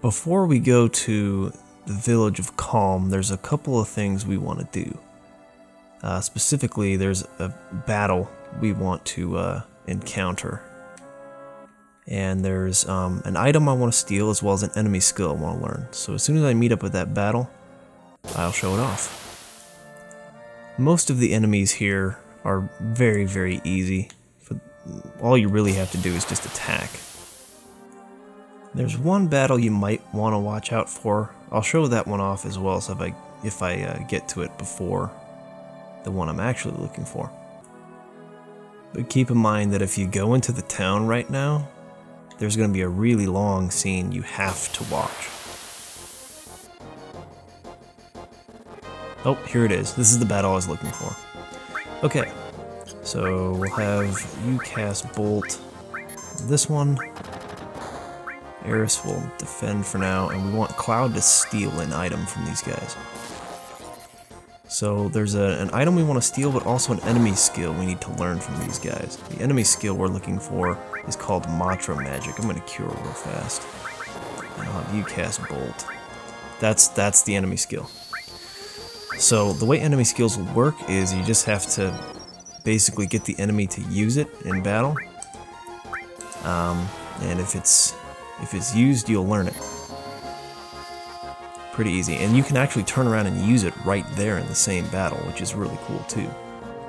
Before we go to the Village of Calm, there's a couple of things we want to do. Specifically, there's a battle we want to encounter. And there's an item I want to steal as well as an enemy skill I want to learn. So as soon as I meet up with that battle, I'll show it off. Most of the enemies here are very, very easy. All you really have to do is just attack. There's one battle you might want to watch out for. I'll show that one off as well, so if I get to it before the one I'm actually looking for. But keep in mind that if you go into the town right now, there's going to be a really long scene you have to watch. Oh, here it is. This is the battle I was looking for. Okay, so we'll have you cast Bolt. This one. Eris will defend for now, and we want Cloud to steal an item from these guys. So there's an item we want to steal, but also an enemy skill we need to learn from these guys. The enemy skill we're looking for is called Mantra Magic. I'm going to cure real fast. And I'll have you cast Bolt. That's the enemy skill. So the way enemy skills will work is you just have to basically get the enemy to use it in battle. And if it's used, you'll learn it. Pretty easy. And you can actually turn around and use it right there in the same battle, which is really cool too.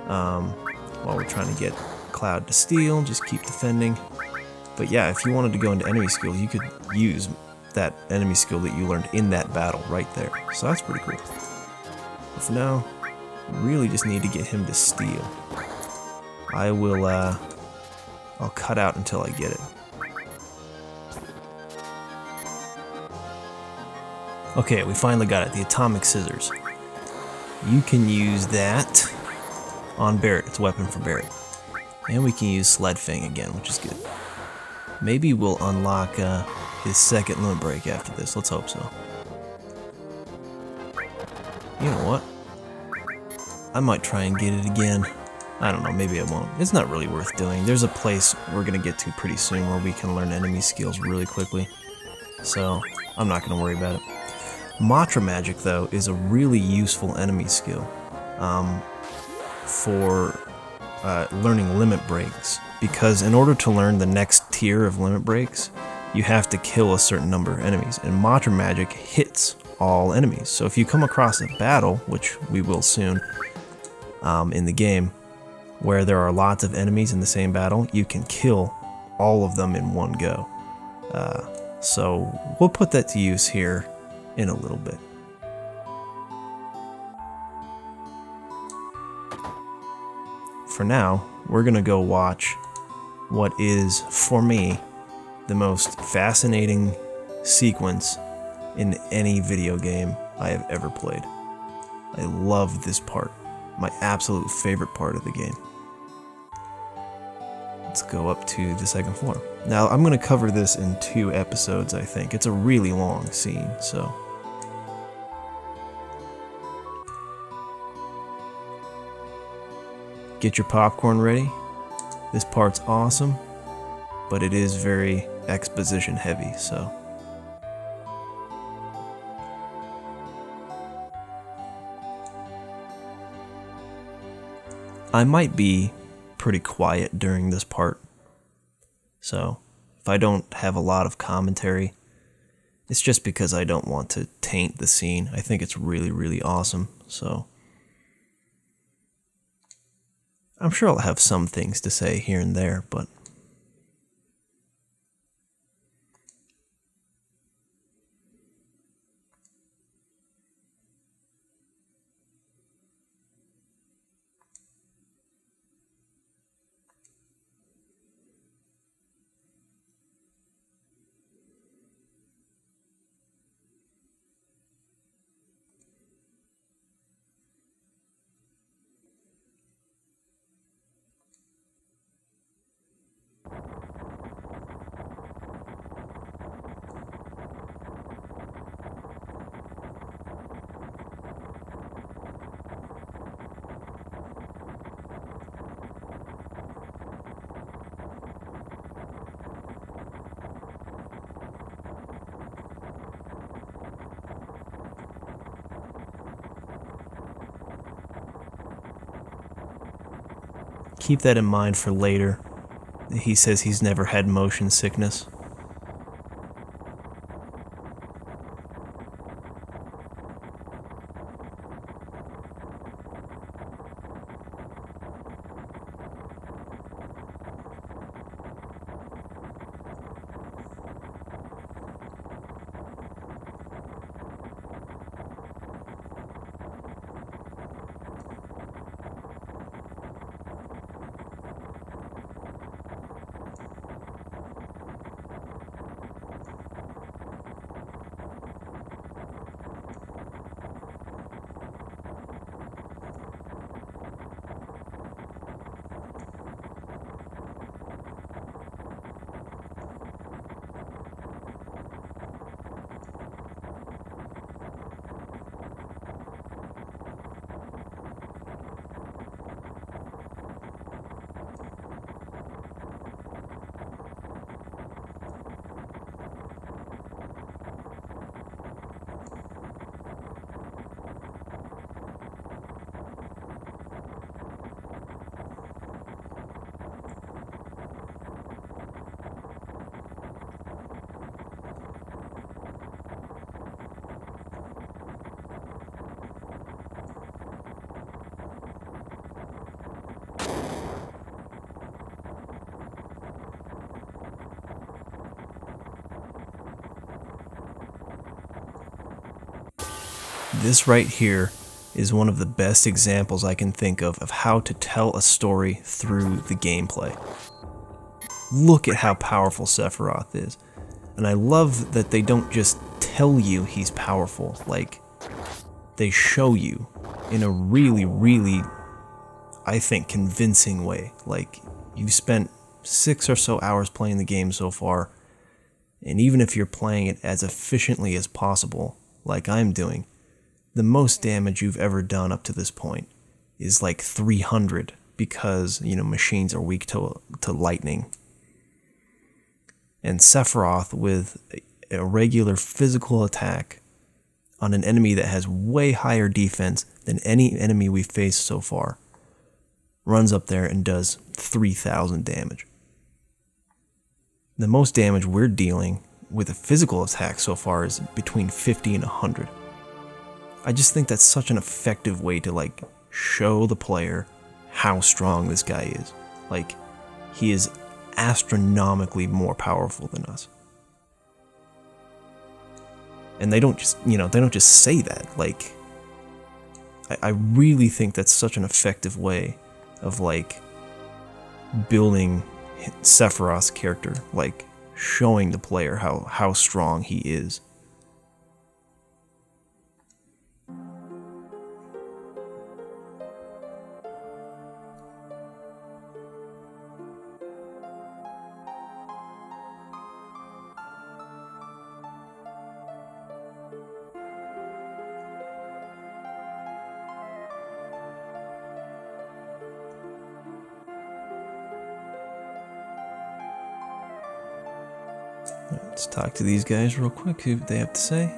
While we're trying to get Cloud to steal, just keep defending. But yeah, if you wanted to go into enemy skill, you could use that enemy skill that you learned in that battle right there. So that's pretty cool. But for now, we really just need to get him to steal. I'll cut out until I get it. Okay, we finally got it, the Atomic Scissors. You can use that on Barret, it's a weapon for Barret. And we can use Sledfang again, which is good. Maybe we'll unlock his second limit break after this, let's hope so. You know what? I might try and get it again. I don't know, maybe I won't. It's not really worth doing. There's a place we're going to get to pretty soon where we can learn enemy skills really quickly. So, I'm not going to worry about it. Mantra Magic, though, is a really useful enemy skill for learning limit breaks. Because in order to learn the next tier of limit breaks, you have to kill a certain number of enemies. And Mantra Magic hits all enemies. So if you come across a battle, which we will soon in the game, where there are lots of enemies in the same battle, you can kill all of them in one go. So we'll put that to use here in a little bit. For now, we're gonna go watch what is, for me, the most fascinating sequence in any video game I have ever played. I love this part, my absolute favorite part of the game. Let's go up to the second floor. Now, I'm gonna cover this in 2 episodes, I think. It's a really long scene, so. Get your popcorn ready. This part's awesome, but it is very exposition heavy, so. I might be pretty quiet during this part, so if I don't have a lot of commentary, it's just because I don't want to taint the scene. I think it's really, really awesome, so. I'm sure I'll have some things to say here and there, but keep that in mind for later. He says he's never had motion sickness. This right here is one of the best examples I can think of how to tell a story through the gameplay. Look at how powerful Sephiroth is. And I love that they don't just tell you he's powerful, like, they show you in a really, I think, convincing way. Like, you've spent 6 or so hours playing the game so far, and even if you're playing it as efficiently as possible, like I'm doing, the most damage you've ever done up to this point is like 300 because, you know, machines are weak to lightning. And Sephiroth, with a regular physical attack on an enemy that has way higher defense than any enemy we've faced so far, runs up there and does 3,000 damage. The most damage we're dealing with a physical attack so far is between 50 and 100. I just think that's such an effective way to, like, show the player how strong this guy is. Like, he is astronomically more powerful than us. And they don't just, you know, they don't just say that. Like, I really think that's such an effective way of, like, building Sephiroth's character, like, showing the player how strong he is. Let's talk to these guys real quick, see what they have to say.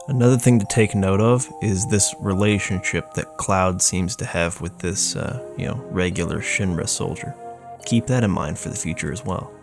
Another thing to take note of is this relationship that Cloud seems to have with this, you know, regular Shinra soldier. Keep that in mind for the future as well.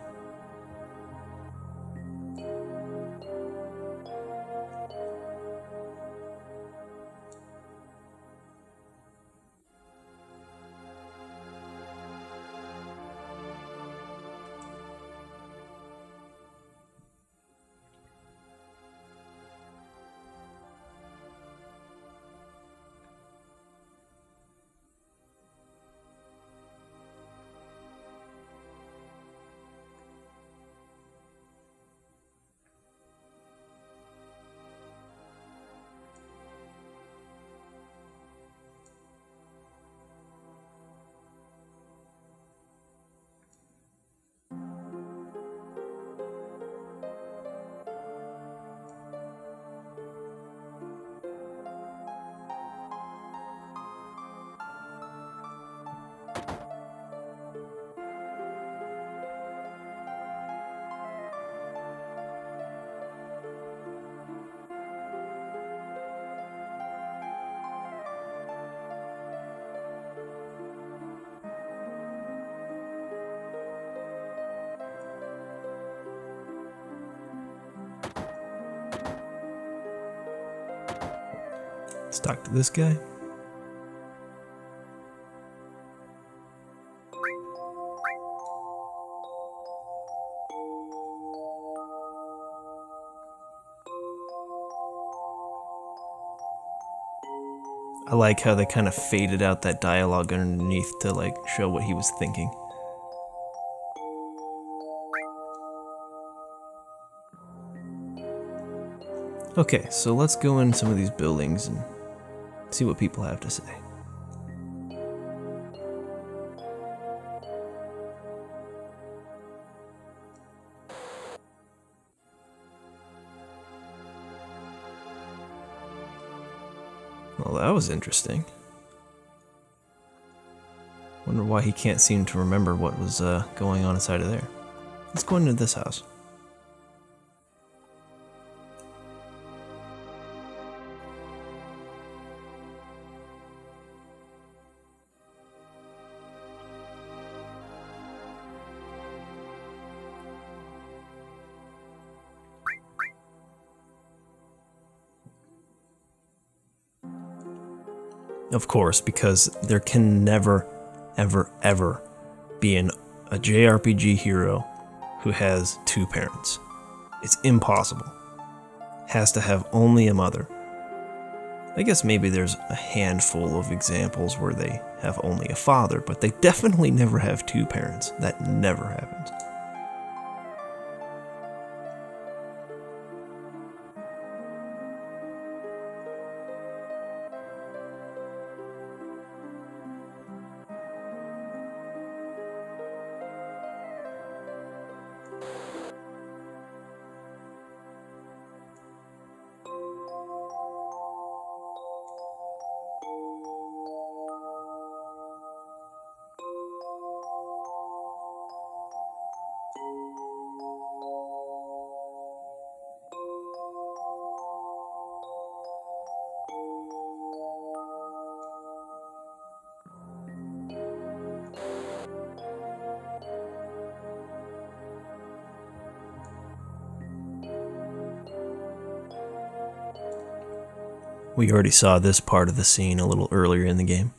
Let's talk to this guy. I like how they kind of faded out that dialogue underneath to like show what he was thinking. Okay, so let's go in some of these buildings and see what people have to say. Well, that was interesting. Wonder why he can't seem to remember what was going on inside of there. Let's go into this house. Of course, because there can never, ever, ever be a JRPG hero who has two parents. It's impossible. Has to have only a mother. I guess maybe there's a handful of examples where they have only a father, but they definitely never have two parents. That never happens. We already saw this part of the scene a little earlier in the game.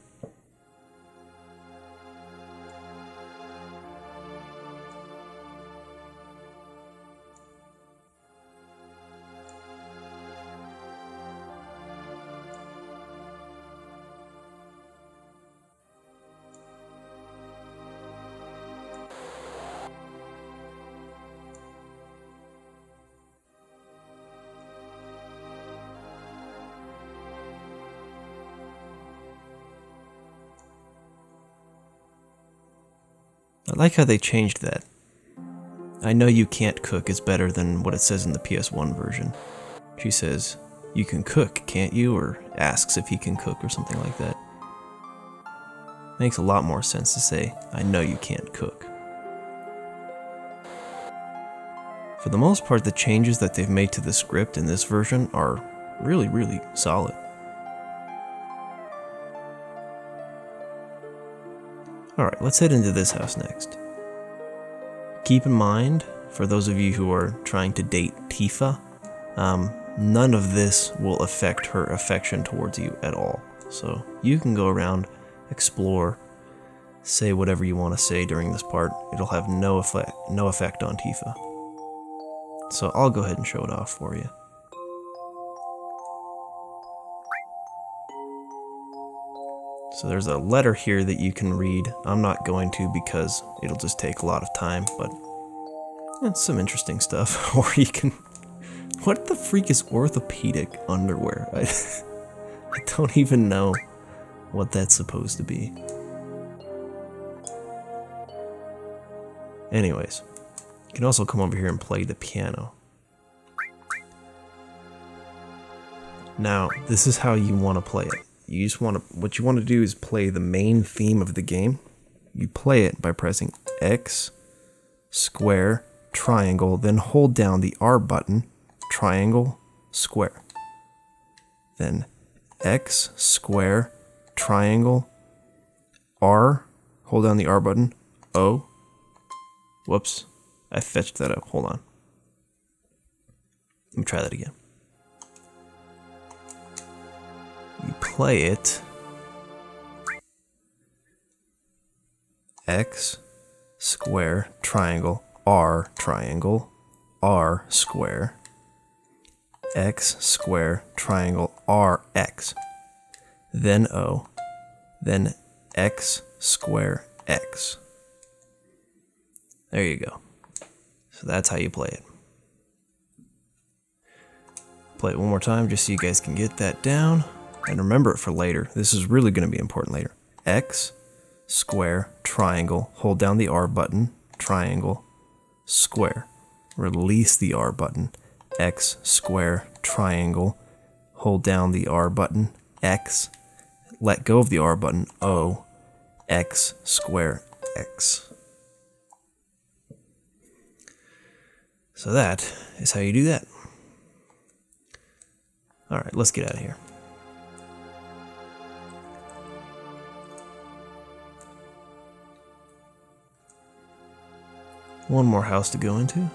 I like how they changed that. I know you can't cook is better than what it says in the PS1 version. She says, "You can cook, can't you?" or asks if he can cook or something like that. Makes a lot more sense to say, "I know you can't cook." For the most part, the changes that they've made to the script in this version are really, really solid. Alright, let's head into this house next. Keep in mind, for those of you who are trying to date Tifa, none of this will affect her affection towards you at all. So you can go around, explore, say whatever you want to say during this part. It'll have no effect on Tifa. So I'll go ahead and show it off for you. So there's a letter here that you can read. I'm not going to because it'll just take a lot of time, but it's some interesting stuff. Or you can... What the freak is orthopedic underwear? I don't even know what that's supposed to be. Anyways, you can also come over here and play the piano. Now, this is how you want to play it. You just want to, what you want to do is play the main theme of the game. You play it by pressing X, square, triangle, then hold down the R button, triangle, square. Then X, square, triangle, R, hold down the R button, O. Whoops, I fetched that up, hold on. Let me try that again. You play it x square triangle r triangle r square x square triangle rx, then O, then x square x. There you go. So that's how you play it. Play it one more time just so you guys can get that down. And remember it for later. This is really going to be important later. X square triangle. Hold down the R button. Triangle. Square. Release the R button. X square triangle. Hold down the R button. X. Let go of the R button. O. X square X. So that is how you do that. Alright, let's get out of here. One more house to go into.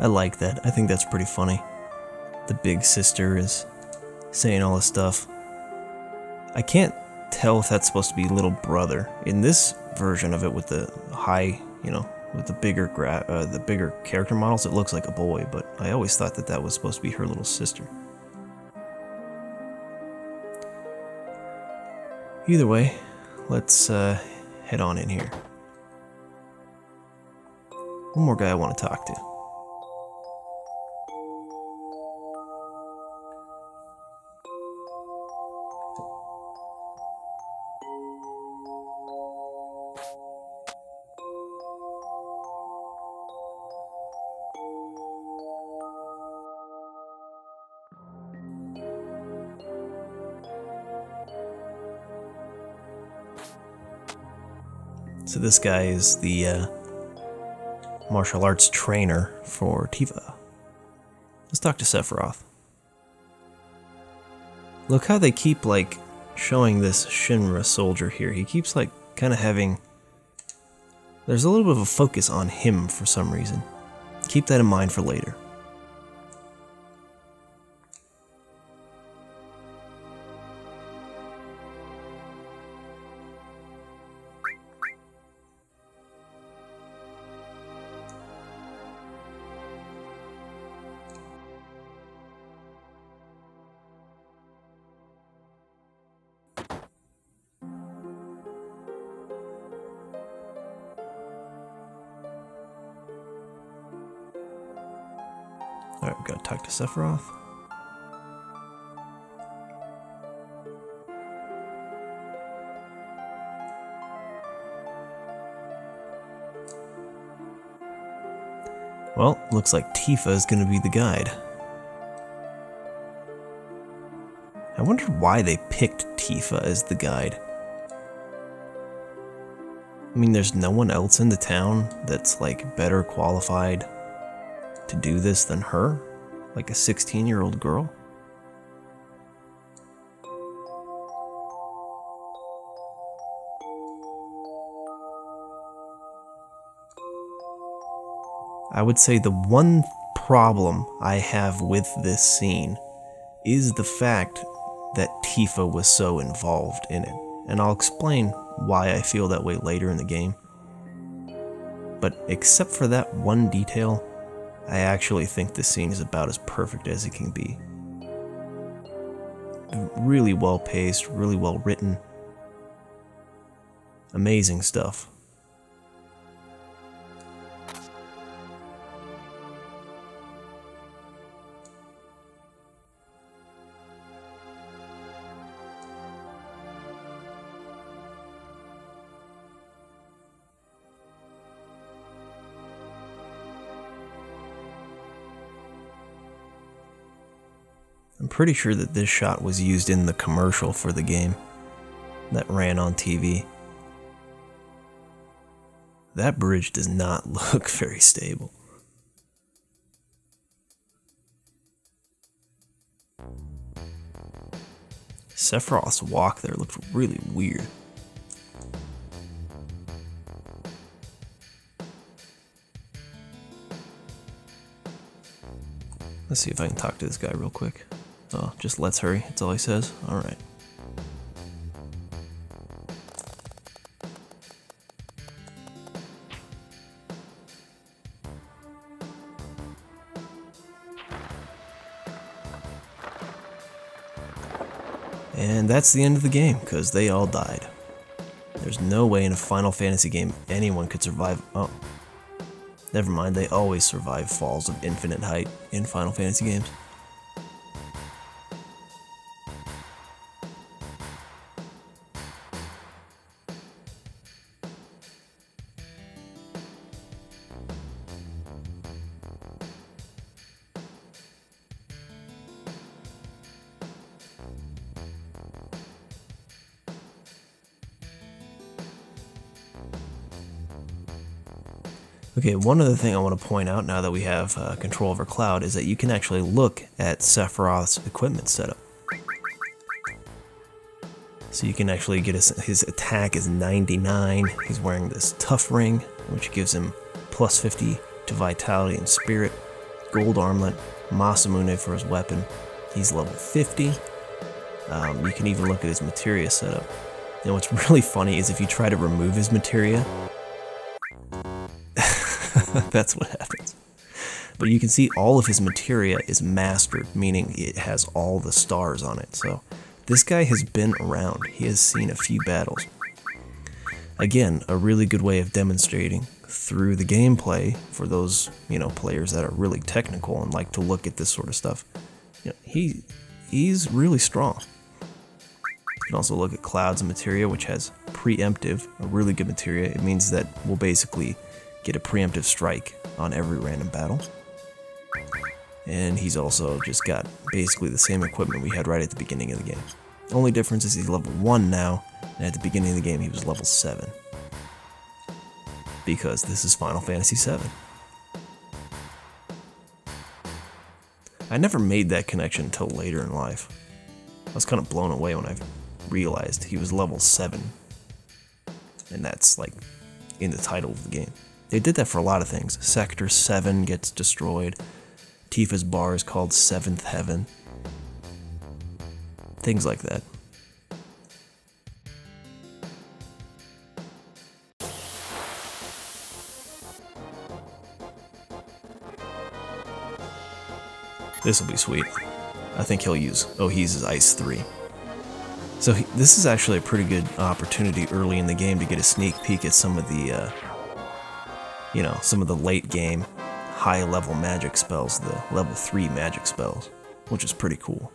I like that. I think that's pretty funny. The big sister is saying all this stuff. I can't tell if that's supposed to be little brother. In this version of it with the high, with the bigger character models, it looks like a boy, but I always thought that that was supposed to be her little sister. Either way, let's head on in here. One more guy I want to talk to. So this guy is the martial arts trainer for Tifa. Let's talk to Sephiroth. Look how they keep showing this Shinra soldier here. He keeps kind of having... There's a little bit of a focus on him for some reason. Keep that in mind for later. Alright, we gotta talk to Sephiroth. Well, looks like Tifa is gonna be the guide. I wonder why they picked Tifa as the guide. I mean, there's no one else in the town that's better qualified to do this than her? Like a 16-year-old girl? I would say the one problem I have with this scene is the fact that Tifa was so involved in it. And I'll explain why I feel that way later in the game. But except for that one detail, I actually think this scene is about as perfect as it can be. Really well paced, really well written. Amazing stuff. I'm pretty sure that this shot was used in the commercial for the game that ran on TV. That bridge does not look very stable. Sephiroth's walk there looked really weird. Let's see if I can talk to this guy real quick. Oh, just let's hurry. That's all he says. Alright. And that's the end of the game, because they all died. There's no way in a Final Fantasy game anyone could survive. Oh. Never mind, they always survive falls of infinite height in Final Fantasy games. Okay, one other thing I want to point out now that we have control over Cloud is that you can actually look at Sephiroth's equipment setup. So you can actually get his attack is 99. He's wearing this tough ring, which gives him plus 50 to vitality and spirit. Gold armlet, Masamune for his weapon. He's level 50. You can even look at his materia setup. And what's really funny is if you try to remove his materia, that's what happens. But you can see all of his materia is mastered, meaning it has all the stars on it. So this guy has been around. He has seen a few battles. Again, a really good way of demonstrating through the gameplay for those, players that are really technical and like to look at this sort of stuff. He's really strong. You can also look at Cloud's materia, which has preemptive, a really good materia. It means that we'll basically get a preemptive strike on every random battle. And he's also just got basically the same equipment we had right at the beginning of the game. Only difference is he's level 1 now, and at the beginning of the game he was level 7. Because this is Final Fantasy VII. I never made that connection until later in life. I was kind of blown away when I realized he was level 7. And that's like in the title of the game. They did that for a lot of things. Sector 7 gets destroyed. Tifa's bar is called 7th Heaven. Things like that. This will be sweet. I think he'll use he's Ice 3. So this is actually a pretty good opportunity early in the game to get a sneak peek at some of the some of the late game high level magic spells, the level 3 magic spells, which is pretty cool.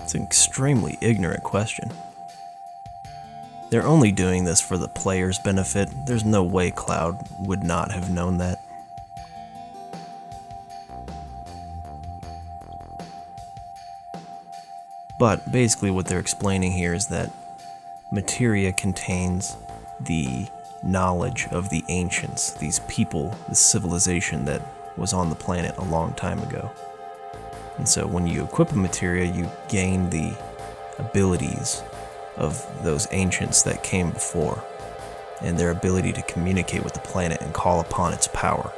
It's an extremely ignorant question. They're only doing this for the player's benefit. There's no way Cloud would not have known that. But basically what they're explaining here is that materia contains the knowledge of the ancients, these people, this civilization that was on the planet a long time ago. And so when you equip a materia, you gain the abilities of those ancients that came before, and their ability to communicate with the planet and call upon its power.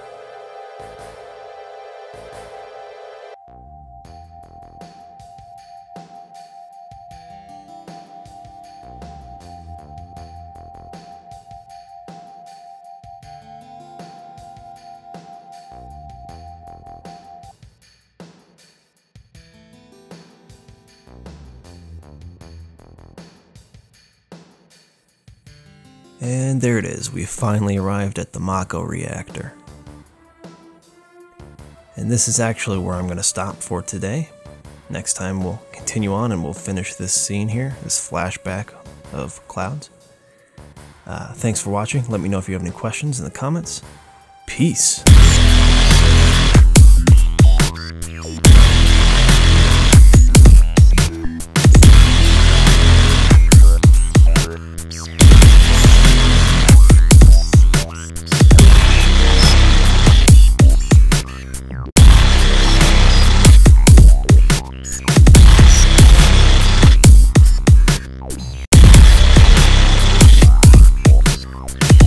And there it is, we finally arrived at the Mako reactor. And this is actually where I'm going to stop for today. Next time we'll continue on and we'll finish this scene here, this flashback of Clouds. Thanks for watching. Let me know if you have any questions in the comments. Peace!